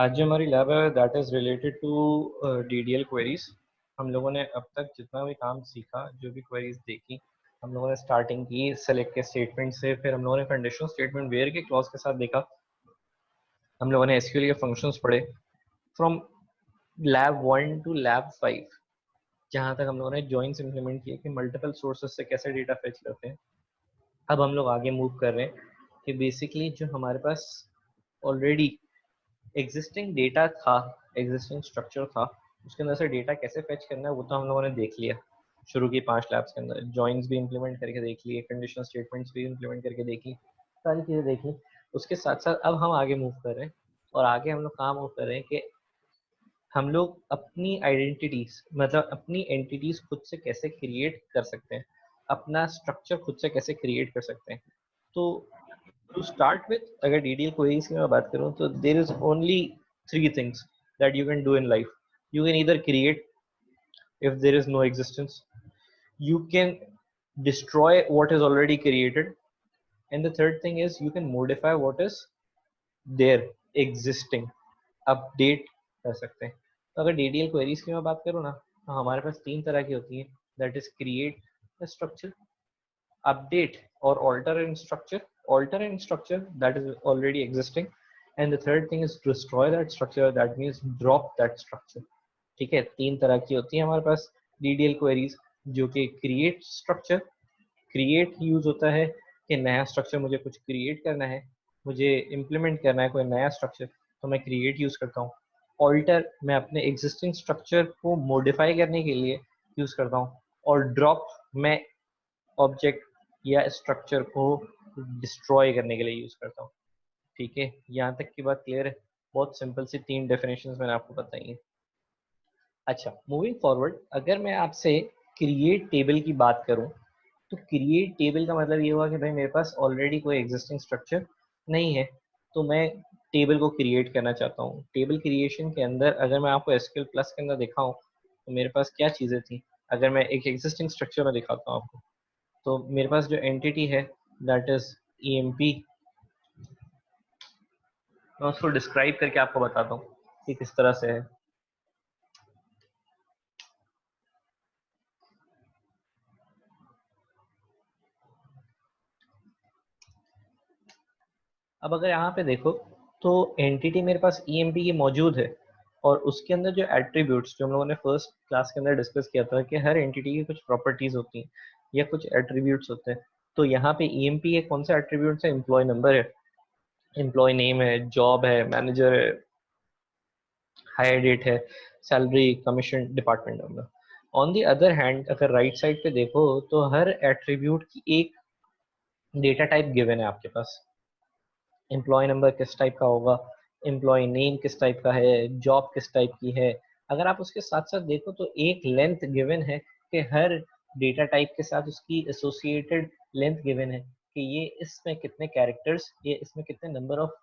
आज जो हमारी लैब है that is related to DDL queries. हम लोगों ने अब तक जितना भी काम सीखा, जो भी क्वेरीज देखी, हम लोगों ने स्टार्टिंग की सेलेक्ट के स्टेटमेंट से, फिर हम लोगों ने कंडीशनल स्टेटमेंट वेयर के क्लॉज के साथ देखा। हम लोगों ने एसक्यूएल के फंक्शंस पढ़े फ्रॉम लैब 1 टू लैब 5, जहाँ तक हम लोगों ने जॉइंट्स इंप्लीमेंट किए कि मल्टीपल सोर्सेज से कैसे डेटा फेच करते हैं। अब हम लोग आगे मूव कर रहे हैं कि बेसिकली जो हमारे पास ऑलरेडी एग्जिस्टिंग डेटा था, एग्जिस्टिंग स्ट्रक्चर था, उसके अंदर से डेटा कैसे फेच करना है वो तो हम लोगों ने देख लिया। शुरू की 5 लैब्स के अंदर जॉइंट्स भी इंप्लीमेंट करके देख लिए, कंडीशनल स्टेटमेंट्स भी इंप्लीमेंट करके देख ली, सारी चीज़ें देख ली। उसके साथ साथ अब हम आगे मूव कर रहे हैं और आगे हम लोग काम मूव कर रहे हैं कि हम लोग अपनी आइडेंटिटीज, मतलब अपनी एंटिटीज खुद से कैसे क्रिएट कर सकते हैं, अपना स्ट्रक्चर खुद से कैसे क्रिएट कर सकते हैं। तो to start with, अगर DDL queries की मैं बात करूँ तो there is only 3 things that you can do in life. You can either create if there is no existence, you can destroy what is already created, and the third thing is you can modify what is there existing, update कर सकते हैं। तो अगर DDL queries की मैं बात करूँ ना, तो हमारे पास 3 तरह की होती हैं, that is create a structure, update or alter in structure that is already existing, and the third thing is destroy that structure, that means drop that structure। ठीक है, 3 तरह की होती है हमारे पास DDL क्वेरीज, जो कि क्रिएट स्ट्रक्चर, क्रिएट यूज होता है कि नया स्ट्रक्चर मुझे कुछ क्रिएट करना है, मुझे इम्प्लीमेंट करना है कोई नया स्ट्रक्चर, तो मैं क्रिएट यूज करता हूँ। ऑल्टर मैं अपने एग्जिस्टिंग स्ट्रक्चर को मॉडिफाई करने के लिए यूज करता हूँ, और ड्रॉप मैं ऑब्जेक्ट या स्ट्रक्चर को डिस्ट्रॉय करने के लिए यूज करता हूँ। ठीक है, यहाँ तक की बात क्लियर है? बहुत सिंपल सी 3 डेफिनेशंस मैंने आपको बताई हैं। अच्छा, मूविंग फॉरवर्ड, अगर मैं आपसे क्रिएट टेबल की बात करूं, तो क्रिएट टेबल का मतलब ये हुआ कि भाई मेरे पास ऑलरेडी कोई एग्जिस्टिंग स्ट्रक्चर नहीं है, तो मैं टेबल को क्रिएट करना चाहता हूँ। टेबल क्रिएशन के अंदर अगर मैं आपको एसक्यूएल प्लस के अंदर दिखाऊं तो मेरे पास क्या चीज़ें थी। अगर मैं एक एग्जिस्टिंग स्ट्रक्चर में दिखाता हूँ आपको, तो मेरे पास जो एंटिटी है दैट इज EMP, मैं उसको डिस्क्राइब करके आपको बताता हूँ कि किस तरह से है। अब अगर यहाँ पे देखो तो एंटिटी मेरे पास EMP की मौजूद है, और उसके अंदर जो एट्रीब्यूट्स जो हम लोगों ने फर्स्ट क्लास के अंदर डिस्कस किया था कि हर एंटिटी की कुछ प्रॉपर्टीज होती हैं या कुछ एट्रीब्यूट्स होते हैं। तो यहाँ पे EMP एक कौन सा एट्रीब्यूट है? एम्प्लॉय नंबर है, एम्प्लॉय नेम है, जॉब है, मैनेजर है, हायर डेट है, salary, commission, department number. On the other hand अगर राइट साइड पे देखो तो हर एट्रीब्यूट की एक डेटा टाइप गिवन है आपके पास। एम्प्लॉय नंबर किस टाइप का होगा, एम्प्लॉय नेम किस टाइप का है, जॉब किस टाइप की है। अगर आप उसके साथ साथ देखो तो एक लेंथ गिवन है कि हर डेटा टाइप के साथ उसकी एसोसिएटेड लेंथ गिवन है कि ये इसमें कितने कैरेक्टर्स, ये इसमें कितने नंबर ऑफ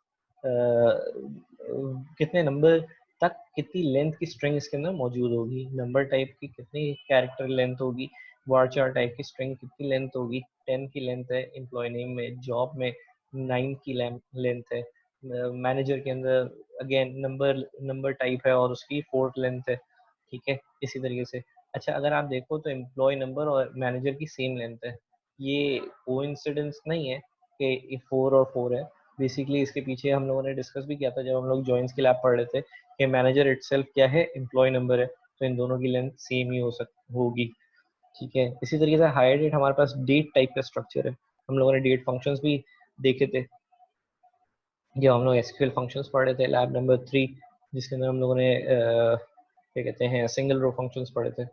कितने नंबर तक कितनी लेंथ की स्ट्रिंग इसके अंदर मौजूद होगी, नंबर टाइप की कितनी कैरेक्टर लेंथ होगी, वार्चार टाइप की स्ट्रिंग कितनी लेंथ होगी, 10 की लेंथ है एम्प्लॉय नेम में, जॉब में 9 की लेंथ है, मैनेजर के अंदर अगेन नंबर नंबर टाइप है और उसकी 4th लेंथ है। ठीक है, इसी तरीके से। अच्छा, अगर आप देखो तो एम्प्लॉय नंबर और मैनेजर की सेम लेंथ है, ये कोइंसिडेंस नहीं है कि 4 और 4 है। बेसिकली इसके पीछे हम लोगों ने डिस्कस भी किया था जब हम लोग जॉइंट्स की लैब पढ़ रहे थे कि मैनेजर इटसेल्फ क्या है, एम्प्लॉय नंबर है, तो इन दोनों की लेंथ सेम ही होगी। ठीक है, इसी तरीके से हायर डेट हमारे पास डेट टाइप का स्ट्रक्चर है। हम लोगों ने डेट फंक्शंस भी देखे थे जब हम लोग एसक्यूएल फंक्शंस पढ़ रहे थे लैब नंबर 3, जिसके अंदर हम लोगों ने क्या कहते हैं सिंगल रो फंक्शंस पढ़े थे।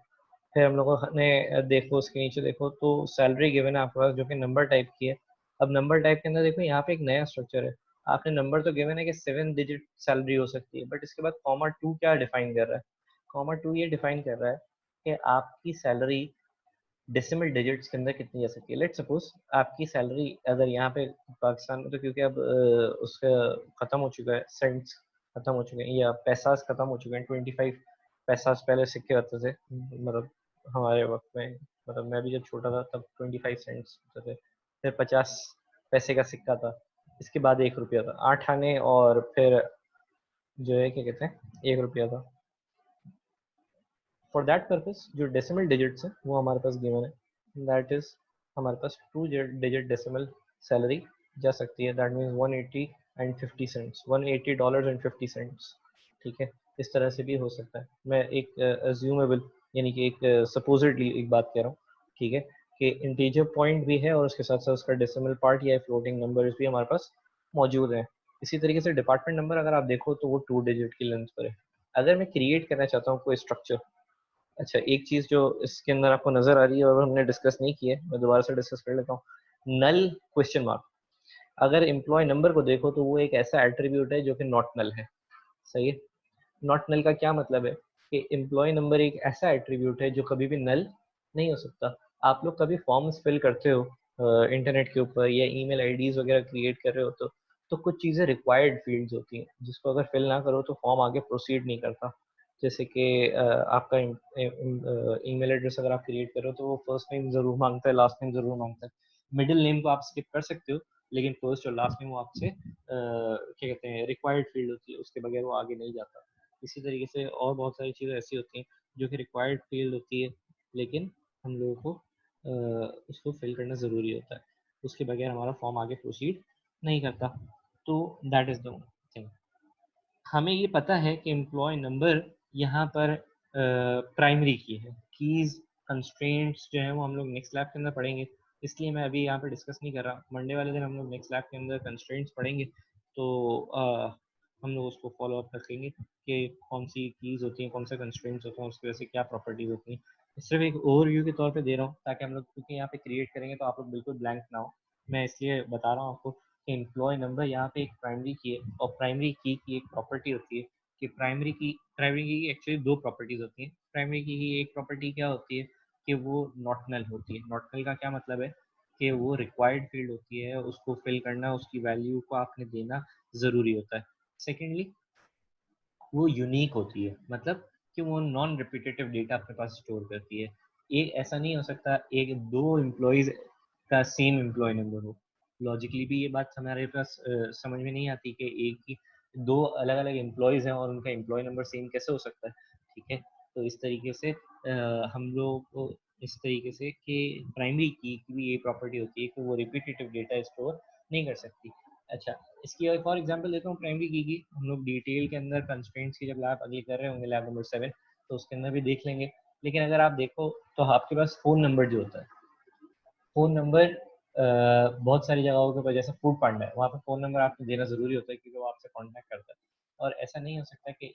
फिर हम लोगों ने देखो उसके नीचे देखो तो सैलरी गिवन है आपके पास जो कि नंबर टाइप की है। अब नंबर टाइप के अंदर देखो यहाँ पे एक नया स्ट्रक्चर है। आपने नंबर तो गिवन है कि 7 डिजिट सैलरी हो सकती है, बट इसके बाद कॉमा 2 क्या डिफाइन कर रहा है? कॉमा 2 ये डिफाइन कर रहा है कि आपकी सैलरी डेसिमल डिजिट्स के अंदर कितनी जा सकती है। लेट सपोज आपकी सैलरी अगर यहाँ पे पाकिस्तान में, तो क्योंकि अब उसका खत्म हो चुका है, सेंट्स खत्म हो चुके हैं या पैसास खत्म हो चुके हैं, 25 पैसास पहले सिक्के होते थे, मतलब हमारे वक्त में, मतलब मैं भी जब छोटा था तब 25 सेंट्स होते थे, फिर 50 पैसे का सिक्का था, इसके बाद 1 रुपया था, 8 आने और फिर जो है क्या कहते हैं 1 रुपया था। फॉर दैट पर्पस जो डेसिमल डिजिट्स है वो हमारे पास गिवन है, दैट इज हमारे पास 2 डिजिट डेसिमल सैलरी जा सकती है, that means 180 and 50 cents, $180 and 50 cents. ठीक है, इस तरह से भी हो सकता है। मैं एक अज्यूमेबल यानी कि एक सपोजिटली एक बात कह रहा हूँ, ठीक है, कि इंटीजर पॉइंट भी है और उसके साथ साथ उसका डेसिमल पार्ट या फ्लोटिंग नंबर्स भी हमारे पास मौजूद हैं। इसी तरीके से डिपार्टमेंट नंबर अगर आप देखो तो वो 2 डिजिट की लेंथ पर है। अगर मैं क्रिएट करना चाहता हूँ कोई स्ट्रक्चर, अच्छा एक चीज जो इसके अंदर आपको नजर आ रही है और हमने डिस्कस नहीं की है, मैं दोबारा से डिस्कस कर लेता हूँ। नल क्वेश्चन मार्क, अगर एम्प्लॉय नंबर को देखो तो वो एक ऐसा एट्रीब्यूट है जो कि नॉट नल है। सही है। नॉट नल का क्या मतलब है कि एम्प्लॉय नंबर एक ऐसा एट्रीब्यूट है जो कभी भी नल नहीं हो सकता। आप लोग कभी फॉर्म्स फिल करते हो इंटरनेट के ऊपर या ईमेल आईडीज वगैरह क्रिएट कर रहे हो तो कुछ चीज़ें रिक्वायर्ड फील्ड्स होती हैं जिसको अगर फिल ना करो तो फॉर्म आगे प्रोसीड नहीं करता। जैसे कि आपका ईमेल एड्रेस अगर आप क्रिएट करो तो वो फर्स्ट नेम जरूर मांगता है, लास्ट नेम जरूर मांगता है। मिडिल नेम को आप स्किप कर सकते हो, लेकिन फर्स्ट और लास्ट नेम वो आपसे क्या कहते हैं रिक्वायर्ड फील्ड होती है, उसके बगैर वो आगे नहीं जाता। इसी तरीके से और बहुत सारी चीज़ें ऐसी होती हैं जो कि रिक्वायर्ड फील्ड होती है, लेकिन हम लोगों को उसको फिल करना ज़रूरी होता है, उसके बगैर हमारा फॉर्म आगे प्रोसीड नहीं करता। तो दैट इज़ द थिंग। हमें ये पता है कि एम्प्लॉय नंबर यहाँ पर प्राइमरी की है। कीज़ कंस्ट्रेंट्स जो है वो हम लोग नेक्स्ट लैब के अंदर पढ़ेंगे, इसलिए मैं अभी यहाँ पे डिस्कस नहीं कर रहा। मंडे वाले दिन हम लोग नेक्स्ट लैब के अंदर कंस्ट्रेंट्स पढ़ेंगे, तो हम लोग उसको फॉलो अप रखेंगे कि कौन सी कीज़ होती हैं, कौन से कंस्ट्रेंट्स होते हैं, उसकी वजह से क्या प्रॉपर्टीज होती हैं। सिर्फ एक ओवरव्यू के तौर पे दे रहा हूँ ताकि हम लोग, क्योंकि यहाँ पे क्रिएट करेंगे तो आप लोग बिल्कुल ब्लैंक ना हो, मैं इसलिए बता रहा हूँ आपको। एम्प्लॉय नंबर यहाँ पे एक प्राइमरी की है और प्राइमरी की एक प्रॉपर्टी होती है कि प्राइमरी की एक्चुअली 2 प्रॉपर्टीज होती हैं। प्राइमरी की ही एक प्रॉपर्टी क्या होती है कि वो नॉट नल होती है। नॉट नल का क्या मतलब है कि वो रिक्वायर्ड फील्ड होती है, उसको फिल करना, उसकी वैल्यू को आपने देना ज़रूरी होता है। सेकेंडली वो यूनिक होती है, मतलब कि वो नॉन रिपीटेटिव डेटा अपने पास स्टोर करती है। एक ऐसा नहीं हो सकता एक 2 एम्प्लॉयज़ का सेम एम्प्लॉय नंबर हो। लॉजिकली भी ये बात हमारे पास समझ में नहीं आती कि एक ही 2 अलग अलग एम्प्लॉयज़ हैं और उनका एम्प्लॉय नंबर सेम कैसे हो सकता है। ठीक है, तो इस तरीके से हम लोग को इस तरीके से कि प्राइमरी की भी ये प्रॉपर्टी होती है कि वो रिपीटेटिव डेटा स्टोर नहीं कर सकती। अच्छा, इसकी एक और एग्जांपल देता हूँ प्राइमरी की। हम लोग डिटेल के अंदर कंस्ट्रेंट्स की जब लैब अगली कर रहे होंगे, लैब नंबर 7, तो उसके अंदर भी देख लेंगे। लेकिन अगर आप देखो तो आपके पास फ़ोन नंबर जो होता है, फ़ोन नंबर बहुत सारी जगहों के ऊपर, जैसे फूड पांडा है, वहाँ पे फ़ोन नंबर आपको देना ज़रूरी होता है क्योंकि वो आपसे कॉन्टैक्ट करता है। और ऐसा नहीं हो सकता कि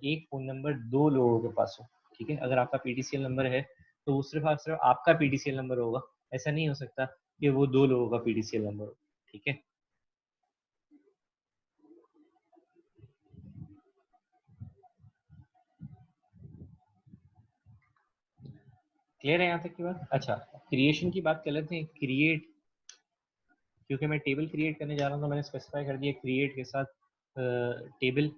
एक फ़ोन नंबर 2 लोगों के पास हो। ठीक है, अगर आपका पीटीसीएल नंबर है तो वो सिर्फ आपका पीटीसीएल नंबर होगा। ऐसा नहीं हो सकता कि वो 2 लोगों का पीटीसीएल नंबर हो। ठीक है, क्लियर है यहाँ तक की बात? अच्छा, क्रिएशन की बात कर लेते हैं। क्रिएट, क्योंकि मैं टेबल क्रिएट करने जा रहा हूँ तो मैंने स्पेसिफाई कर दिया क्रिएट के साथ टेबल।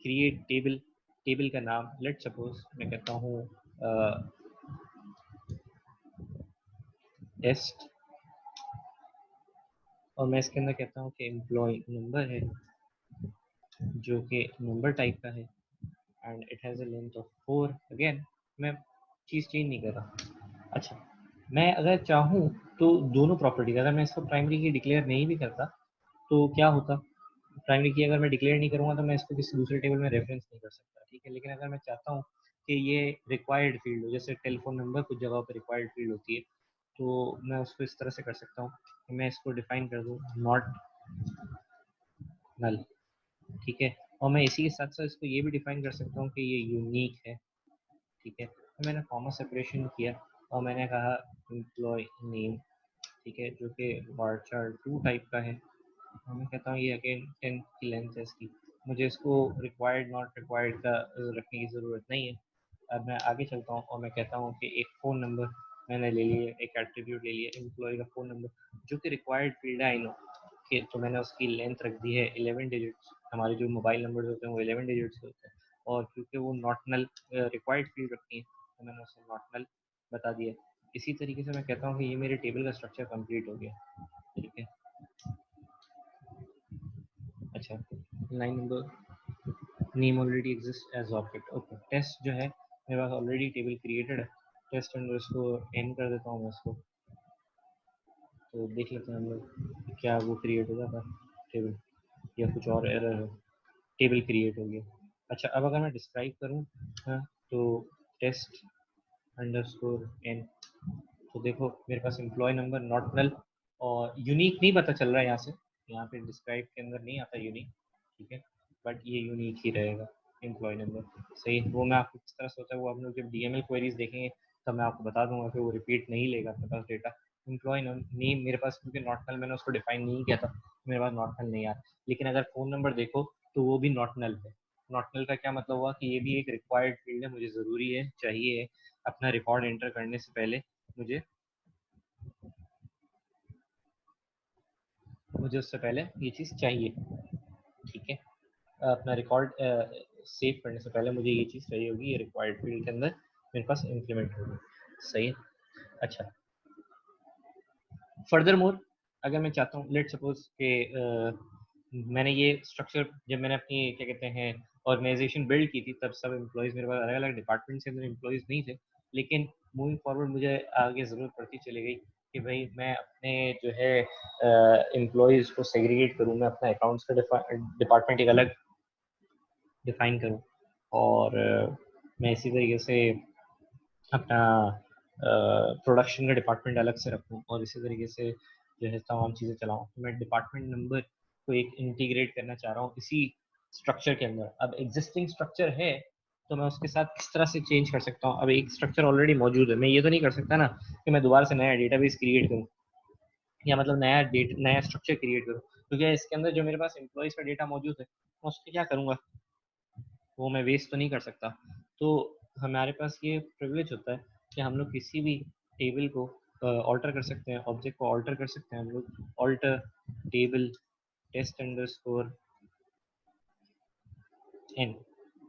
क्रिएट टेबल, टेबल का नाम लेट सपोज मैं कहता हूँ टेस्ट, और मैं इसके अंदर कहता हूँ कि एम्प्लॉय नंबर है जो कि नंबर टाइप का है and it has a length of 4। Again मैं चीज़ चेंज नहीं कर रहा। अच्छा, मैं अगर चाहूँ तो दोनों प्रॉपर्टी, अगर मैं इसको प्राइमरी की डिक्लेयर नहीं भी करता तो क्या होता। प्राइमरी की अगर मैं डिक्लेयर नहीं करूँगा तो मैं इसको किसी दूसरे टेबल में रेफरेंस नहीं कर सकता। ठीक है, लेकिन अगर मैं चाहता हूँ कि ये रिक्वायर्ड फील्ड हो, जैसे टेलीफोन नंबर कुछ जगहों पर रिक्वायर्ड फील्ड होती है, तो मैं उसको इस तरह से कर सकता हूँ कि मैं इसको डिफाइन कर दूँ नॉट नल। ठीक है, और मैं इसी के साथ साथ इसको ये भी डिफाइन कर सकता हूँ कि ये यूनिक है। ठीक है, तो मैंने कॉमा सेपरेशन किया और मैंने कहा एम्प्लॉय नेम, ठीक है, जो कि वार्चर 2 टाइप का है। और मैं कहता हूँ ये अगेन 10 की लेंथ है इसकी, मुझे इसको रिक्वायर्ड नॉट रिक्वायर्ड का रखने की ज़रूरत नहीं है। अब मैं आगे चलता हूँ और मैं कहता हूँ कि एक फ़ोन नंबर मैंने ले लिया, एक एट्रीब्यूट ले लिया एम्प्लॉय का फ़ोन नंबर जो कि रिक्वायर्ड फील्ड है, आई नो कि, तो मैंने उसकी लेंथ रख दी है 11 डिजिट्स। हमारे जो मोबाइल नंबर होते हैं वो 11 डिजिट्स के होते हैं, और क्योंकि वो नॉट नल रिक्वायर्ड फील्ड रखती है तो मैंने उसे नॉट नल बता दिया। इसी तरीके से मैं कहता हूँ कि ये मेरे टेबल का स्ट्रक्चर कंप्लीट हो गया। ठीक है, अच्छा, line number name already exist as object. Okay, test जो है मेरे पास ऑलरेडी टेबल क्रिएटेड है, टेस्ट अंडरस्कोर एन कर देता हूँ मैं इसको, तो देख लेते हैं हम लोग क्या वो क्रिएट हो जाता टेबल या कुछ और एरर है। टेबल क्रिएट हो गया। अच्छा, अब अगर मैं डिस्क्राइब करूँ, हाँ, तो टेस्ट अंडरस्कोर एन, तो देखो मेरे पास एम्प्लॉय नंबर नॉट नल और यूनिक नहीं पता चल रहा है यहाँ से, यहाँ पे डिस्क्राइब के अंदर नहीं आता यूनिक, ठीक है, बट ये यूनिक ही रहेगा एम्प्लॉय नंबर। सही, वो मैं आपको किस तरह से होता है वो आप लोग जब डीएमएल क्वेरीज देखेंगे तब मैं आपको बता दूंगा, फिर वो रिपीट नहीं लेगा अपने पास डेटा। एम्प्लॉय नेम मेरे पास क्योंकि नॉट नल मैंने उसको डिफाइन नहीं किया था, मेरे पास नॉट नल नहीं आया। लेकिन अगर फ़ोन नंबर देखो तो वो भी नॉट नल है। नॉट नल का क्या मतलब हुआ कि ये भी एक रिक्वायर्ड फील्ड है, मुझे ज़रूरी है, चाहिए अपना रिकॉर्ड एंटर करने से पहले मुझे उससे पहले ये चीज़ चाहिए, ठीक है, अपना रिकॉर्ड सेव करने से पहले मुझे ये चीज़ चाहिए होगी, ये रिक्वायर्ड फील्ड के अंदर मेरे पास इम्प्लीमेंट होगी। सही है। अच्छा, फर्दर मोर अगर मैं चाहता हूँ, लेट सपोज कि मैंने ये स्ट्रक्चर जब मैंने अपनी क्या कहते हैं ऑर्गेनाइजेशन बिल्ड की थी तब सब एम्प्लॉयज़ मेरे पास अलग अलग डिपार्टमेंट से अंदर एम्प्लॉयज़ नहीं थे, लेकिन मूविंग फॉरवर्ड मुझे आगे ज़रूरत पड़ती चली गई कि भाई मैं अपने जो है एम्प्लॉयज़ को सेग्रीगेट करूँ, मैं अपना अकाउंट्स का डिपार्टमेंट एक अलग डिफाइन करूँ और मैं इसी तरीके से अपना प्रोडक्शन का डिपार्टमेंट अलग से रखूँ और इसी तरीके से जो है तमाम चीज़ें चलाऊँ। तो मैं डिपार्टमेंट नंबर को एक इंटीग्रेट करना चाह रहा हूँ इसी स्ट्रक्चर के अंदर। अब एग्जिस्टिंग स्ट्रक्चर है तो मैं उसके साथ किस तरह से चेंज कर सकता हूँ। अब एक स्ट्रक्चर ऑलरेडी मौजूद है, मैं ये तो नहीं कर सकता ना कि मैं दोबारा से नया डेटाबेस क्रिएट करूँ या मतलब नया स्ट्रक्चर क्रिएट करूँ, क्योंकि इसके अंदर जो मेरे पास एम्प्लॉयज़ का डेटा मौजूद है मैं उसको क्या करूँगा, वो मैं वेस्ट तो नहीं कर सकता। तो हमारे पास ये प्रिविलेज होता है कि हम लोग किसी भी टेबल को ऑल्टर कर सकते हैं, ऑब्जेक्ट को ऑल्टर कर सकते हैं हम लोग, alter table test underscore N.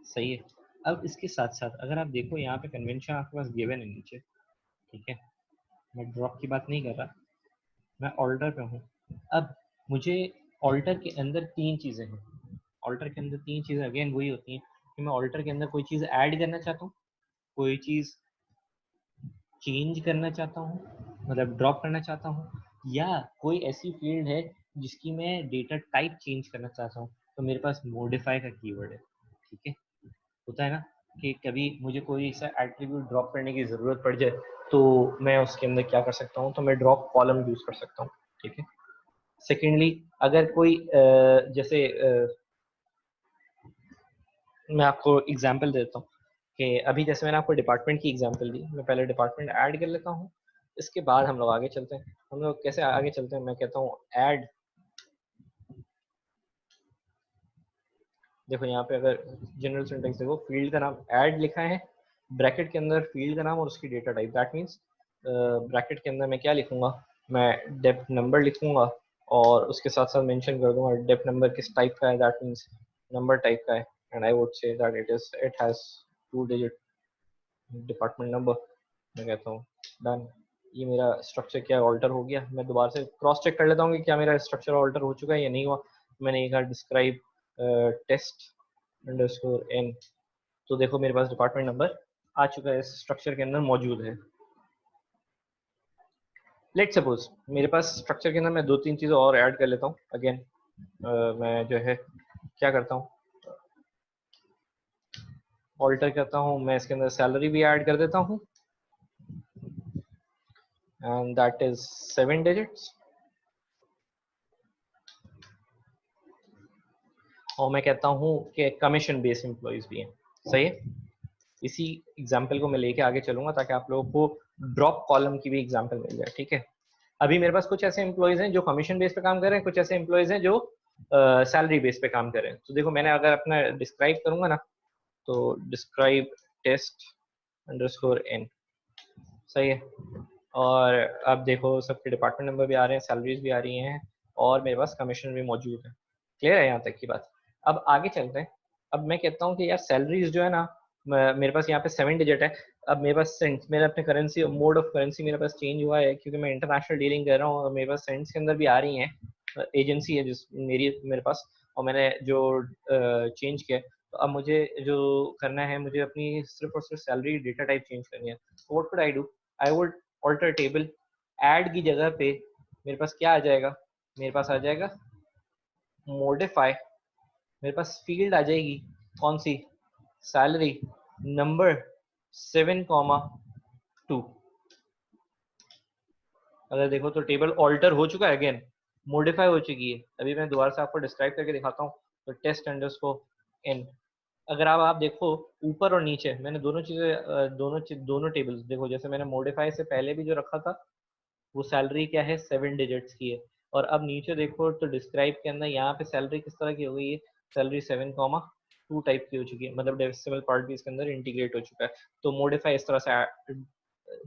सही है। अब इसके साथ साथ अगर आप देखो यहाँ पे कन्वेंशन आपके पास गिवन है नीचे, ठीक है, मैं ड्रॉप की बात नहीं कर रहा, मैं ऑल्टर पे हूँ। अब मुझे ऑल्टर के अंदर तीन चीज़ें हैं, ऑल्टर के अंदर तीन चीज़ें अगेन वही होती हैं कि मैं ऑल्टर के अंदर कोई चीज़ ऐड करना चाहता हूँ, कोई चीज़ चेंज करना चाहता हूँ, मतलब ड्रॉप करना चाहता हूँ, या कोई ऐसी फील्ड है जिसकी मैं डेटा टाइप चेंज करना चाहता हूँ, तो मेरे पास मॉडिफाई का कीवर्ड है। ठीक है, होता है ना कि कभी मुझे कोई ऐसा एट्रीब्यूट ड्रॉप करने की ज़रूरत पड़ जाए तो मैं उसके अंदर क्या कर सकता हूँ, तो मैं ड्रॉप कॉलम यूज़ कर सकता हूँ। ठीक है। सेकेंडली, अगर कोई जैसे मैं आपको एग्जांपल देता हूँ कि अभी जैसे मैंने आपको डिपार्टमेंट की एग्जांपल दी, मैं पहले डिपार्टमेंट ऐड कर लेता हूँ, इसके बाद हम लोग आगे चलते हैं। हम लोग कैसे आगे चलते हैं, मैं कहता हूँ ऐड, देखो यहाँ पे अगर जनरल सिंटेक्स देखो, फील्ड का नाम ऐड लिखा है, ब्रैकेट के अंदर फील्ड का नाम और उसकी data type, that means bracket के अंदर मैं क्या लिखूंगा, मैं डेप नंबर लिखूंगा और उसके साथ साथ मेंशन कर दूंगा डेप नंबर किस टाइप का है, दैट मीन्स नंबर टाइप का है, and I would say that it has 2 digit department number. मैं कहता हूँ डन, ये मेरा स्ट्रक्चर क्या ऑल्टर हो गया। मैं दोबारा से क्रॉस चेक कर लेता हूँ कि क्या मेरा स्ट्रक्चर ऑल्टर हो चुका है या नहीं हुआ। मैंने कहा डिस्क्राइब टेस्ट अंडरस्कोर एन, तो देखो मेरे पास डिपार्टमेंट नंबर आ चुका है, इस स्ट्रक्चर के अंदर मौजूद है। लेट सपोज मेरे पास स्ट्रक्चर के अंदर मैं दो तीन चीज़ें और ऐड कर लेता हूँ। अगेन मैं जो है क्या करता हूँ, ऑल्टर करता हूँ, मैं इसके अंदर सैलरी भी ऐड कर देता हूँ एंड दैट इज 7 डिजिट्स, और मैं कहता हूँ कि कमीशन बेस्ड एम्प्लॉयज भी हैं। सही है। इसी एग्जाम्पल को मैं लेके आगे चलूंगा ताकि आप लोगों को ड्रॉप कॉलम की भी एग्जाम्पल मिल जाए। ठीक है, अभी मेरे पास कुछ ऐसे एम्प्लॉयज हैं जो कमीशन बेस पे काम कर रहे हैं, कुछ ऐसे एम्प्लॉयज हैं जो सैलरी बेस पे काम कर रहे हैं। तो देखो मैंने अगर अपना डिस्क्राइब करूंगा ना, तो डिस्क्राइब टेस्ट अंडरस्कोर एन। सही है। और अब देखो सबके डिपार्टमेंट नंबर भी आ रहे हैं, सैलरीज भी आ रही हैं और मेरे पास कमीशन भी मौजूद है। क्लियर है यहाँ तक की बात। अब आगे चलते हैं। अब मैं कहता हूँ कि यार सैलरीज जो है ना, मेरे पास यहाँ पे 7 डिजिट है। अब मेरे पास सेंट्स, मेरा अपने करेंसी मोड ऑफ करेंसी मेरे पास चेंज हुआ है क्योंकि मैं इंटरनेशनल डीलिंग कर रहा हूँ और मेरे पास सेंट्स के अंदर भी आ रही हैं। एजेंसी है जिस मेरे पास, और मैंने जो चेंज किया तो अब मुझे जो करना है, मुझे अपनी सिर्फ और सिर्फ सैलरी डेटा टाइप चेंज करनी है। तो what could I do? I would alter table. Add की जगह पे मेरे पास क्या आ जाएगा? मेरे पास आ जाएगा मॉडिफाई। मेरे पास फील्ड आ जाएगी कौन सी? Salary number 7,2। अगर देखो तो टेबल ऑल्टर हो चुका है, अगेन मॉडिफाई हो चुकी है। अभी मैं दोबारा से आपको डिस्क्राइब करके दिखाता हूँ। तो टेस्ट अंडरस्कोर एन, अगर आप देखो ऊपर और नीचे मैंने दोनों चीजें दोनों टेबल्स देखो, जैसे मैंने मॉडिफाई से पहले भी जो रखा था वो सैलरी क्या है 7 डिजिट्स की है, और अब नीचे देखो तो डिस्क्राइब के अंदर यहाँ पे सैलरी किस तरह की हो गई है? सैलरी 7,2 टाइप की हो चुकी है, मतलब डेसिमल पार्ट भी इसके अंदर इंटीग्रेट हो चुका है। तो मॉडिफाई इस तरह से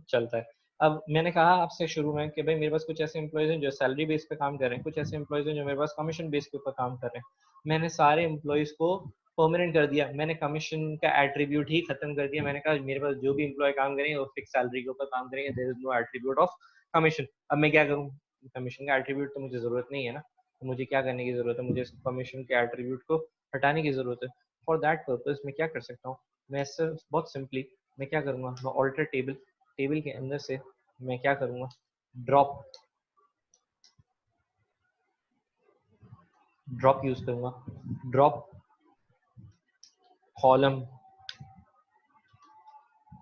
चलता है। अब मैंने कहा आपसे शुरू में कि भाई मेरे पास कुछ ऐसे एम्प्लॉयज हैं जो सैलरी बेस पे काम कर रहे हैं, कुछ ऐसे एम्प्लॉयज हैं जो मेरे पास कमीशन बेस के ऊपर काम कर रहे हैं। मैंने सारे एम्प्लॉयज को परमानेंट कर दिया, मैंने कमीशन का एट्रीब्यूट ही खत्म कर दिया। मैंने कहा मेरे पास जो भी एम्प्लॉय काम करेंगे वो फिक्स सैलरी के ऊपर काम करेंगे, there is no attribute of commission. अब मैं क्या करूँ? कमीशन का एट्रीब्यूट तो मुझे जरूरत नहीं है ना, तो मुझे क्या करने की जरूरत है? मुझे कमीशन के एट्रीब्यूट को हटाने की जरूरत है। फॉर दैट पर्पज मैं क्या कर सकता हूँ? मैं सिर्फ बहुत सिंपली मैं क्या करूँगा, मैं ऑल्टर टेबल, टेबल के अंदर से मैं क्या करूँगा, ड्रॉप ड्रॉप यूज करूँगा। Drop column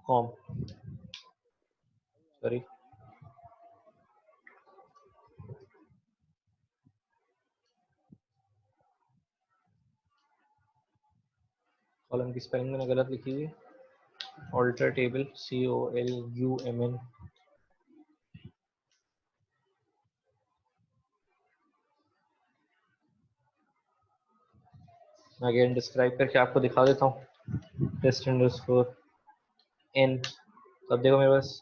com sorry column की स्पेलिंग मैंने गलत लिखी हुई है। Alter table COLUMN। Again describe करके आपको दिखा देता हूँ। Test underscore N. अब देखो मेरे पास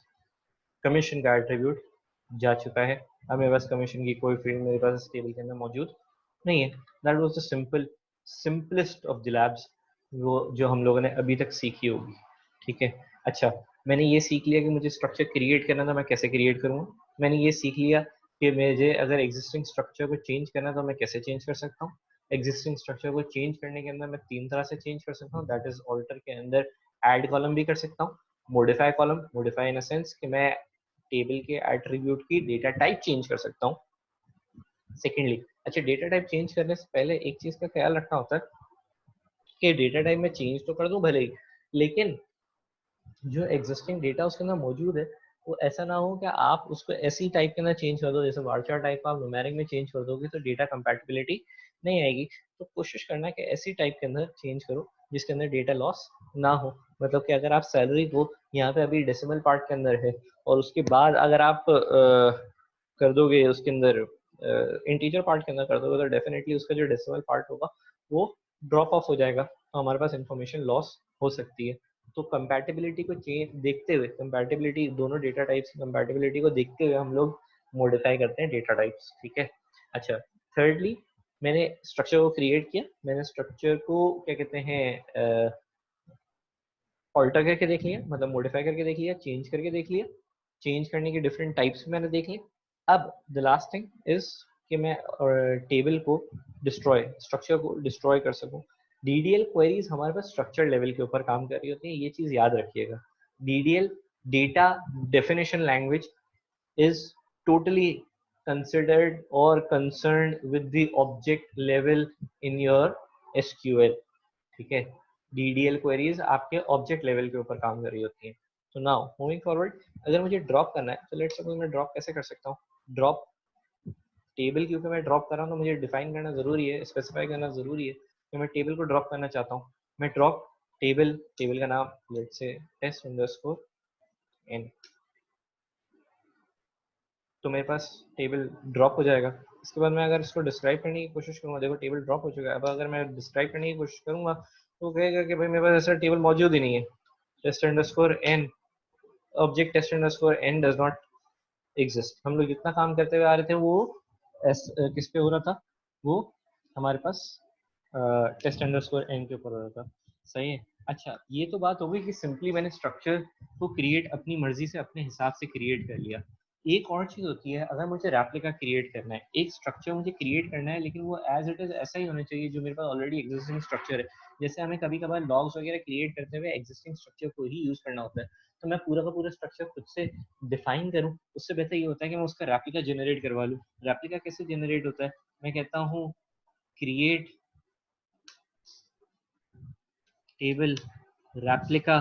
कमीशन का एट्रीब्यूट जा चुका है। अब मेरे पास कमीशन की कोई फील्ड मेरे पास टेबल के अंदर मौजूद नहीं है। That was the simplest of the labs वो जो हम लोगों ने अभी तक सीखी होगी। ठीक है। अच्छा, मैंने ये सीख लिया कि मुझे स्ट्रक्चर क्रिएट करना था, मैं कैसे क्रिएट करूँगा। मैंने ये सीख लिया कि मुझे अगर एग्जिस्टिंग स्ट्रक्चर को चेंज करना तो मैं कैसे चेंज कर सकता हूँ। एग्जिस्टिंग स्ट्रक्चर को चेंज करने के अंदर मैं 3 तरह से चेंज कर सकता हूँ। दैट इज ऑल्टर के अंदर ऐड कॉलम भी कर सकता हूँ, modify column, modify in a sense कि मैं टेबल के एट्रीब्यूट की डेटा टाइप चेंज कर सकता हूँ। सेकेंडली, अच्छा डेटा टाइप चेंज करने से पहले एक चीज का ख्याल रखना होता है कि डेटा टाइप में चेंज तो कर दूं भले ही, लेकिन जो एग्जिस्टिंग डेटा उसके अंदर मौजूद है वो ऐसा ना हो कि आप उसको ऐसी टाइप के अंदर चेंज कर दो, जैसे वार्चार टाइप आप न्यूमेरिक में चेंज कर दोगे तो डेटा कंपैटिबिलिटी नहीं आएगी। तो कोशिश करना है कि ऐसी टाइप के अंदर चेंज करो जिसके अंदर डेटा लॉस ना हो। मतलब कि अगर आप सैलरी को यहाँ पे अभी डेसिमल पार्ट के अंदर है और उसके बाद अगर आप कर दोगे उसके अंदर इंटीजर पार्ट के अंदर कर दोगे तो डेफिनेटली उसका जो डेसिमल पार्ट होगा वो ड्रॉप ऑफ हो जाएगा, तो हमारे पास इंफॉर्मेशन लॉस हो सकती है। तो कंपैटिबिलिटी को चेंज देखते हुए, कंपैटिबिलिटी दोनों डेटा टाइप्स की कंपैटिबिलिटी को देखते हुए हम लोग मॉडिफाई करते हैं डेटा टाइप्स। ठीक है। अच्छा, थर्डली मैंने स्ट्रक्चर को क्रिएट किया, मैंने स्ट्रक्चर को क्या कहते हैं ऑल्टर करके देख लिया, मतलब मॉडिफाई करके देख लिया, चेंज करके देख लिया, चेंज करने के डिफरेंट टाइप्स मैंने देख लिए। अब द लास्ट थिंग इज कि मैं टेबल को डिस्ट्रॉय, स्ट्रक्चर को डिस्ट्रॉय कर सकूं। डीडीएल क्वेरीज हमारे पास स्ट्रक्चर लेवल के ऊपर काम कर रही होती है, ये चीज याद रखिएगा। DDL data definition language is totally considered or concerned with the object level in your SQL। ठीक है। DDL क्वेरीज आपके ऑब्जेक्ट लेवल के ऊपर काम कर रही होती हैं। तो नाउ मूविंग फॉरवर्ड, अगर मुझे ड्रॉप करना है तो लेट्स सपोज मैं ड्रॉप कैसे कर सकता हूँ। ड्रॉप टेबल के ऊपर मैं ड्रॉप कर रहा हूँ तो मुझे डिफाइन करना जरूरी है, स्पेसिफाई करना जरूरी है कि मैं टेबल को ड्रॉप करना चाहता हूँ। मैं ड्रॉप टेबल, टेबल का नाम let's say test underscore N, तो मेरे पास टेबल ड्रॉप हो जाएगा। इसके बाद मैं अगर इसको डिस्क्राइब करने की कोशिश करूँगा, देखो टेबल ड्रॉप हो चुका है। अब अगर मैं डिस्क्राइब करने की कोशिश करूँगा तो कहेगा कि भाई मेरे पास ऐसा टेबल मौजूद ही नहीं है। Test underscore N, object test underscore N does not exist. हम लोग जितना काम करते हुए आ रहे थे वो किस पे हो रहा था? वो हमारे पास टेस्ट अंडरस्कोर एन के ऊपर हो रहा था। सही है। अच्छा, ये तो बात हो गई कि सिंपली मैंने स्ट्रक्चर को क्रिएट अपनी मर्जी से अपने हिसाब से क्रिएट कर लिया। एक और चीज होती है, अगर मुझे रेप्लिका क्रिएट करना है, एक स्ट्रक्चर मुझे क्रिएट करना है, लेकिन वो एज इट इज ऐसा ही होना चाहिए जो मेरे पास ऑलरेडी एग्जिस्टिंग स्ट्रक्चर है। जैसे हमें कभी कभार लॉग्स वगैरह क्रिएट करते हुए एग्जिस्टिंग स्ट्रक्चर को ही यूज करना होता है, तो मैं पूरा का पूरा स्ट्रक्चर खुद से डिफाइन करूँ, उससे बेहतर ये होता है कि मैं उसका रेप्लिका जनरेट करवा लूँ। रेप्लिका कैसे जनरेट होता है, मैं कहता हूँ create table replica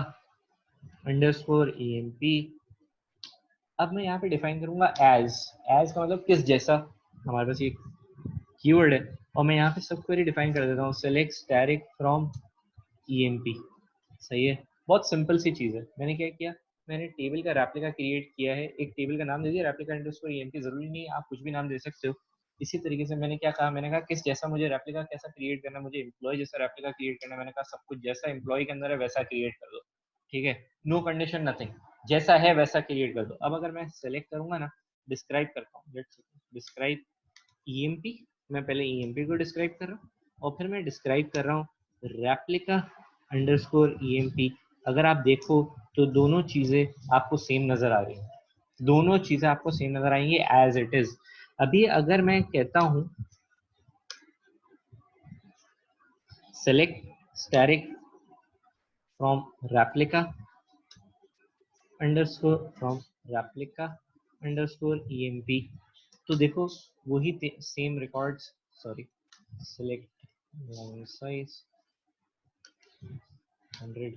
underscore emp। अब मैं यहाँ पे डिफाइन करूंगा एज का मतलब किस जैसा, हमारे पास ये कीवर्ड है, और मैं यहाँ पे सब क्वेरी डिफाइन कर देता हूँ, सेलेक्ट स्टैटिक फ्रॉम emp। सही है, बहुत सिंपल सी चीज है। मैंने क्या किया, मैंने टेबल का रेप्लिका क्रिएट किया है, एक टेबल का नाम दे दिया रेप्लिका अंडरस्कोर emp, जरूरी नहीं आप कुछ भी नाम दे सकते हो। इसी तरीके से मैंने क्या कहा, मैंने कहा किस जैसा मुझे रेप्लिका कैसा क्रिएट करना है, मुझे एम्प्लॉय जैसा रेप्लिका क्रिएट करना है, मैंने कहा सब कुछ जैसा एम्प्लॉय के अंदर है वैसा क्रिएट कर दो। ठीक है, नो कंडीशन नथिंग, जैसा है वैसा क्रिएट कर दो। अब अगर मैं सेलेक्ट करूंगा ना, डिस्क्राइब करता हूँ, लेट्स डिस्क्राइब emp, मैं पहले emp को डिस्क्राइब कर रहा हूँ और फिर मैं डिस्क्राइब कर रहा हूँ रेप्लिका अंडरस्कोर emp। अगर आप देखो तो दोनों चीजें आपको सेम नजर आ रही हैं, दोनों चीजें आपको सेम नजर आएंगी एज इट इज। अभी अगर मैं कहता हूँ select static from replica underscore from replica underscore emp, तो देखो वही same records, sorry, select line size 100,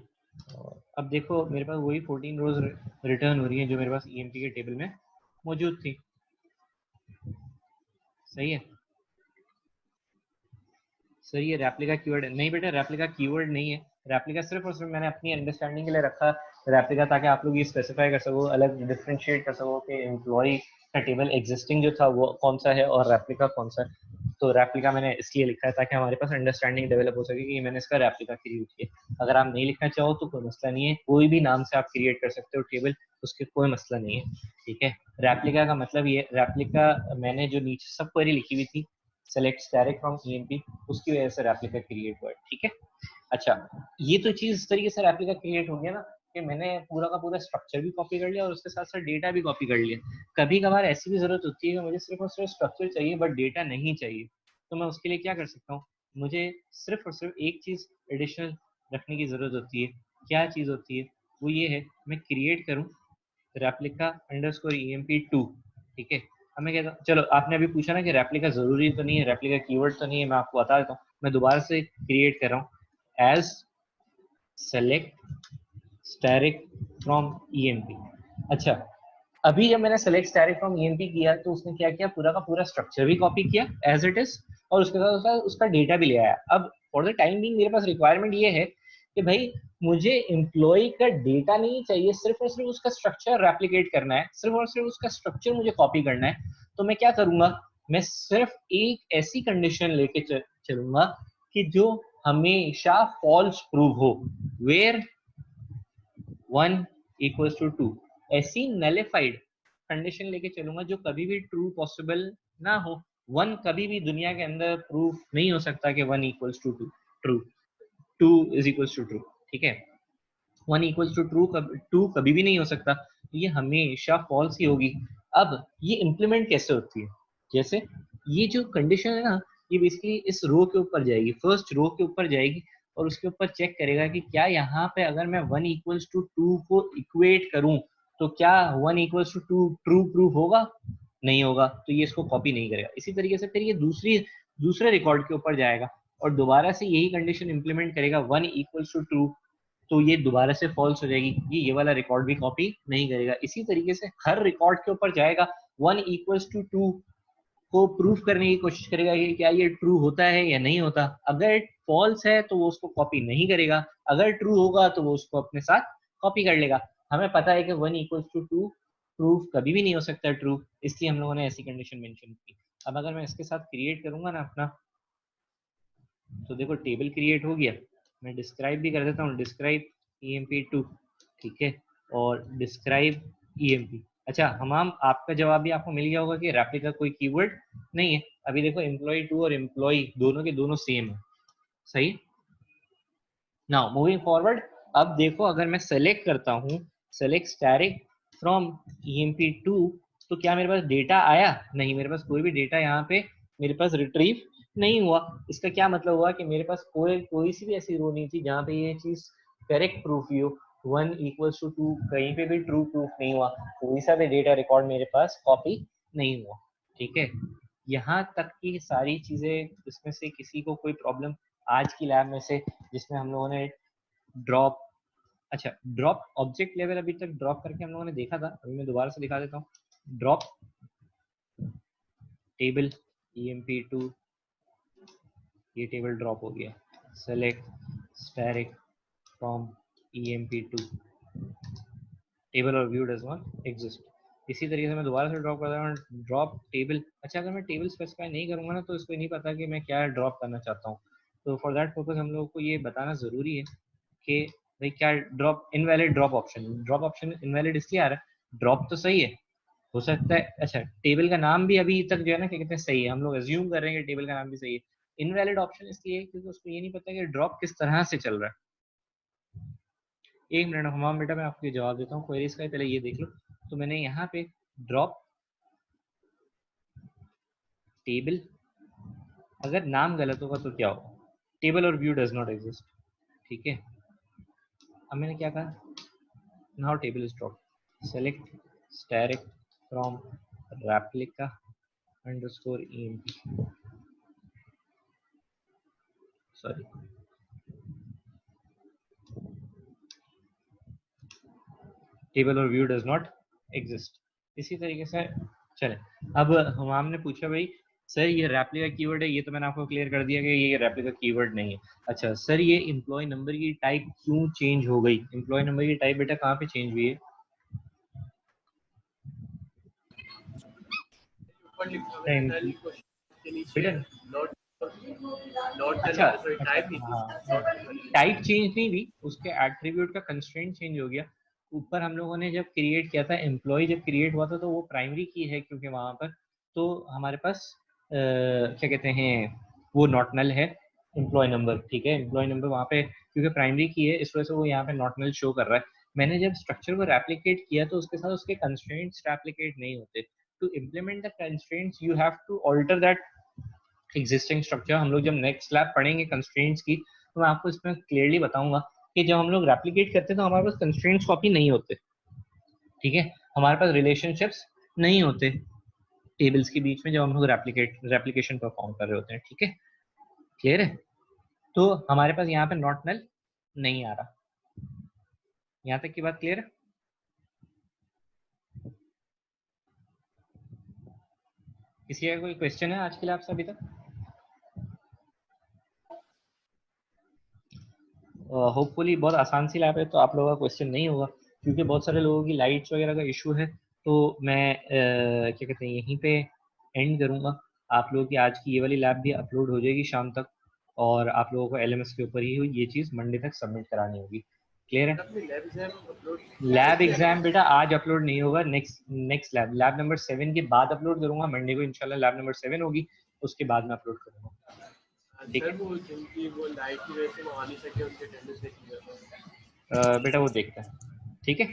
और अब देखो मेरे पास वही 14 रोज रिटर्न हो रही है जो मेरे पास emp के टेबल में मौजूद थी। सही है सर, ये रेप्लिका कीवर्ड नहीं बेटा, रेप्लिका कीवर्ड नहीं है, रेप्लिका सिर्फ और सिर्फ मैंने अपनी अंडरस्टैंडिंग के लिए रखा रेप्लिका, ताकि आप लोग ये स्पेसिफाई कर सको, अलग डिफरेंशिएट कर सको कि एम्प्लॉय का टेबल एग्जिस्टिंग जो था वो कौन सा है और रेप्लिका कौन सा है। तो रेप्लिका मैंने इसलिए लिखा है ताकि हमारे पास अंडरस्टैंडिंग डेवलप हो सके कि मैंने इसका रेप्लिका क्रिएट किया। अगर आप नहीं लिखना चाहो तो कोई मसला नहीं है, कोई भी नाम से आप क्रिएट कर सकते हो टेबल, उसके कोई मसला नहीं है। ठीक है, रेप्लिका का मतलब ये, रेप्लिका मैंने जो नीचे सब क्वेरी लिखी हुई थी सेलेक्ट स्टैटिक फ्रॉम emp, उसकी वजह से रेप्लिका क्रिएट हुआ है। ठीक है, अच्छा, ये तो चीज इस तरीके से रेप्लिका क्रिएट हो गया ना कि मैंने पूरा का पूरा स्ट्रक्चर भी कॉपी कर लिया और उसके साथ साथ डेटा भी कॉपी कर लिया। कभी कभार ऐसी भी जरूरत होती है कि मुझे सिर्फ और सिर्फ स्ट्रक्चर चाहिए बट डेटा नहीं चाहिए, तो मैं उसके लिए क्या कर सकता हूँ, मुझे सिर्फ और सिर्फ एक चीज एडिशनल रखने की जरूरत होती है। क्या चीज होती है, वो ये है, मैं क्रिएट करूँ रेप्लिका अंडरस्कोर emp2। ठीक है, अब मैं कहता हूँ, चलो आपने अभी पूछा ना कि रेप्लिका जरूरी तो नहीं है, रेप्लिका कीवर्ड तो नहीं है, मैं आपको बता देता हूँ, मैं दोबारा से क्रिएट कर रहा हूँ as select static from emp। अच्छा, अभी जब मैंने सेलेक्ट स्टैटिक फ्रॉम emp किया तो उसने क्या किया, पूरा का पूरा स्ट्रक्चर भी कॉपी किया एज इट इज और उसके साथ उसका डेटा भी ले आया। अब फॉर द टाइम बिंग मेरे पास रिक्वायरमेंट ये है कि भाई मुझे एम्प्लॉय का डेटा नहीं चाहिए, सिर्फ और सिर्फ उसका स्ट्रक्चर रेप्लिकेट करना है, सिर्फ और सिर्फ उसका स्ट्रक्चर मुझे कॉपी करना है। तो मैं क्या करूंगा, मैं सिर्फ एक ऐसी कंडीशन लेके चलूंगा कि जो हमेशा फॉल्स प्रूव हो, वेयर 1 = 2, ऐसी नलिफाइड कंडीशन लेके चलूंगा जो कभी भी ट्रू पॉसिबल ना हो। 1 कभी भी दुनिया के अंदर प्रूफ नहीं हो सकता कि 1 = 2 ट्रू, 2 = ट्रू। ठीक है, 1 = 2 2 कभी भी नहीं हो सकता, ये हमेशा फॉल्स ही होगी। अब ये इंप्लीमेंट कैसे होती है, जैसे ये जो कंडीशन है ना, ये बेसिकली इस रो के ऊपर जाएगी, फर्स्ट रो के ऊपर जाएगी और उसके ऊपर चेक करेगा कि क्या यहाँ पे अगर मैं 1 = 2 को इक्वेट करूं तो क्या 1 = 2 ट्रू प्रूफ होगा, नहीं होगा, तो ये इसको कॉपी नहीं करेगा। इसी तरीके से फिर ये दूसरे रिकॉर्ड के ऊपर जाएगा और दोबारा से यही कंडीशन इंप्लीमेंट करेगा 1 = 2, तो ये दोबारा से फॉल्स हो जाएगी, ये वाला रिकॉर्ड भी कॉपी नहीं करेगा। इसी तरीके से हर रिकॉर्ड के ऊपर जाएगा, 1 = 2 को प्रूफ करने की कोशिश करेगा कि क्या ये ट्रू होता है या नहीं होता। अगर फॉल्स है तो वो उसको कॉपी नहीं करेगा, अगर ट्रू होगा तो वो उसको अपने साथ कॉपी कर लेगा। हमें पता है कि 1 = 2 प्रूफ कभी भी नहीं हो सकता ट्रू, इसलिए हम लोगों ने ऐसी कंडीशन मेंशन की। अब अगर मैं इसके साथ क्रिएट करूंगा ना अपना, तो देखो टेबल क्रिएट हो गया, मैं डिस्क्राइब भी कर देता हूँ, डिस्क्राइब emp2। ठीक है, और डिस्क्राइब emp। अच्छा, हमाम आपका जवाब भी आपको मिल गया होगा कि रेप्लिका कोई कीवर्ड नहीं है। अभी देखो एम्प्लॉय 2 और एम्प्लॉय दोनों के दोनों सेम है। सही, नाउ मूविंग फॉरवर्ड, अब देखो अगर मैं सेलेक्ट करता हूँ सेलेक्ट स्टैटिक फ्रॉम emp2, तो क्या मेरे पास डेटा आया? नहीं, मेरे पास कोई भी डेटा यहाँ पे मेरे पास रिट्रीव नहीं हुआ। इसका क्या मतलब हुआ कि मेरे पास कोई सी भी ऐसी रो नहीं थी जहाँ पे ये चीज करेक्ट प्रूफ हुई हो। 1 = 2 कहीं पे भी ट्रू प्रूफ नहीं हुआ, कोई सा भी डेटा रिकॉर्ड मेरे पास कॉपी नहीं हुआ। ठीक है, यहाँ तक की सारी चीजें, इसमें से किसी को कोई प्रॉब्लम आज की लैब में से जिसमें हम लोगों ने ड्रॉप, अच्छा ड्रॉप ऑब्जेक्ट लेवल अभी तक ड्रॉप करके हम लोगों ने देखा था, अभी मैं दोबारा से दिखा देता हूँ। ड्रॉप टेबल emp2, ये टेबल ड्रॉप हो गया। Select static from emp2, table और व्यू डज नॉट एग्जिस्ट। इसी तरीके से मैं दोबारा से ड्रॉप करता हूँ, ड्रॉप टेबल। अच्छा, अगर मैं टेबल स्पेसिफाई नहीं करूँगा ना तो इसको नहीं पता कि मैं क्या ड्रॉप करना चाहता हूँ। तो फॉर दैट पर्पज हम लोगों को ये बताना ज़रूरी है कि भाई क्या drop, invalid drop option invalid इसलिए आ रहा है, ड्रॉप तो सही है, हो सकता है। अच्छा, टेबल का नाम भी अभी तक जो है ना क्या कहते हैं सही है, हम लोग अज्यूम कर रहे हैं कि टेबल का नाम भी सही है। इनवैलिड ऑप्शन इसलिए है क्योंकि उसको ये नहीं पता कि ड्रॉप किस तरह से चल रहा है। एक मिनट हमाम बेटा, मैं आपको जवाब देता हूँ क्वेरीज का, पहले ये देख लो। तो मैंने यहाँ पे ड्रॉप टेबल, अगर नाम गलत होगा तो क्या होगा, टेबल और व्यू डज नॉट एग्जिस्ट। ठीक है, अब मैंने क्या कहा, now table is drop, select static from replica underscore emp, sorry table और व्यू डज नॉट एग्जिस्ट। इसी तरीके से चले। अब हमाम ने पूछा भाई सर ये रेप्लिका कीवर्ड है, ये तो मैंने आपको क्लियर कर दिया कि ये रेप्लिका कीवर्ड नहीं है। अच्छा सर, ये एम्प्लॉय नंबर की टाइप क्यों चेंज हो गई? एम्प्लॉय नंबर की टाइप बेटा कहाँ पे चेंज हुई है? अच्छा, टाइप चेंज नहीं हुई, उसके एट्रीब्यूट का कंस्ट्रेंट चेंज हो गया। ऊपर हम लोगों ने जब क्रिएट किया था, एम्प्लॉय जब क्रिएट हुआ था तो वो प्राइमरी की है क्योंकि वहां पर तो हमारे पास क्या कहते हैं वो नॉट नल है एम्प्लॉय नंबर। ठीक है, एम्प्लॉय नंबर वहाँ पे क्योंकि प्राइमरी की है इस वजह से वो यहाँ पे नॉट नल शो कर रहा है। मैंने जब स्ट्रक्चर को रेप्लिकेट किया तो उसके साथ उसके कंस्ट्रेंट्स रेप्लिकेट नहीं होते। To implement the constraints you have to alter that existing structure. हम लोग जब नेक्स्ट लैब पढ़ेंगे कंस्ट्रेंट्स की तो मैं आपको इसमें क्लियरली बताऊंगा कि जब हम लोग रेप्लिकेट करते हैं तो हमारे पास कंस्ट्रेंट्स कॉपी नहीं होते। ठीक है, हमारे पास रिलेशनशिप्स नहीं होते टेबल्स के बीच में जब हम लोग रेप्लिकेशन परफॉर्म कर रहे होते हैं। ठीक है, क्लियर है? तो हमारे पास यहाँ पे नॉट नल नहीं आ रहा। यहाँ तक की बात क्लियर है? किसी का कोई क्वेश्चन है आज के लिए आपसे अभी तक? होपफुली बहुत आसान सी लैब है तो आप लोगों का क्वेश्चन नहीं होगा क्योंकि बहुत सारे लोगों की लाइट्स वगैरह का इशू है। तो मैं क्या कहते हैं यहीं पे एंड करूँगा। आप लोगों की आज की ये वाली लैब भी अपलोड हो जाएगी शाम तक और आप लोगों को एलएमएस के ऊपर ही ये चीज़ मंडे तक सबमिट करानी होगी। क्लियर है? लैब एग्जाम बेटा आज अपलोड नहीं होगा, नेक्स्ट लैब नंबर 7 के बाद अपलोड करूंगा। मंडे को इंशाल्लाह लैब नंबर 7 होगी, उसके बाद मैं अपलोड करूंगा। ठीक है, बेटा वो देखते हैं। ठीक है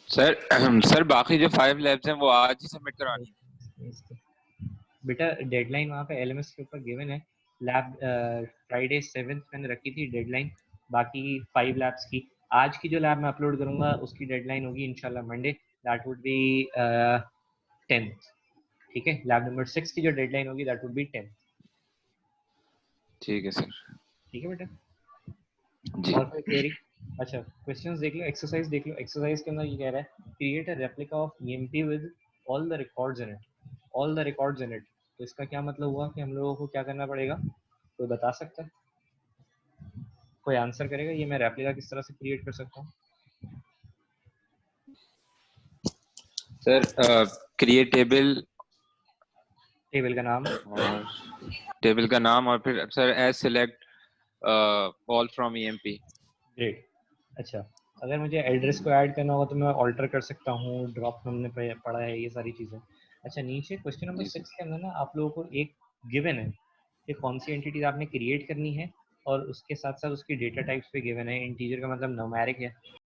सर बाकी जो 5 लैब्स हैं वो आज ही सबमिट करवानी है बेटा। डेडलाइन वहाँ पे एलएमएस के ऊपर गिवन है। लैब फ्राइडे 7 मैंने रखी थी डेडलाइन बाकी 5 लैब्स की। आज की जो लैब मैं अपलोड करूंगा उसकी डेडलाइन होगी इंशाल्लाह Monday, that would be 10th। ठीक है, लैब नंबर 6 की जो डेडलाइन होगी दैट वुड बी 10th। ठीक है सर। ठीक है बेटा, जी और कोई क्वेरी? अच्छा क्वेश्चंस देख लो, एक्सरसाइज देख लो। एक्सरसाइज के अंदर ये कह रहा है create a replica of EMP with all the records in it, all the records in it. तो इसका क्या मतलब हुआ कि हम लोगों को क्या करना पड़ेगा? कोई बता सकता है? कोई आंसर करेगा ये मैं रेप्लिका किस तरह से क्रिएट कर सकता हूँ? सर क्रिएट टेबल, टेबल का नाम और टेबल का नाम, और फिर sir as select all from EMP. Great. अच्छा, अगर मुझे एड्रेस को ऐड करना होगा तो मैं ऑल्टर कर सकता हूँ, ड्रॉप हमने पढ़ा है ये सारी चीज़ें। अच्छा, नीचे क्वेश्चन नंबर 6 के अंदर ना आप लोगों को एक गिवन है कि कौन सी एंटिटी आपने क्रिएट करनी है और उसके साथ साथ उसकी डेटा टाइप्स पे गिवन है। इंटीजर का मतलब न्यूमेरिक है,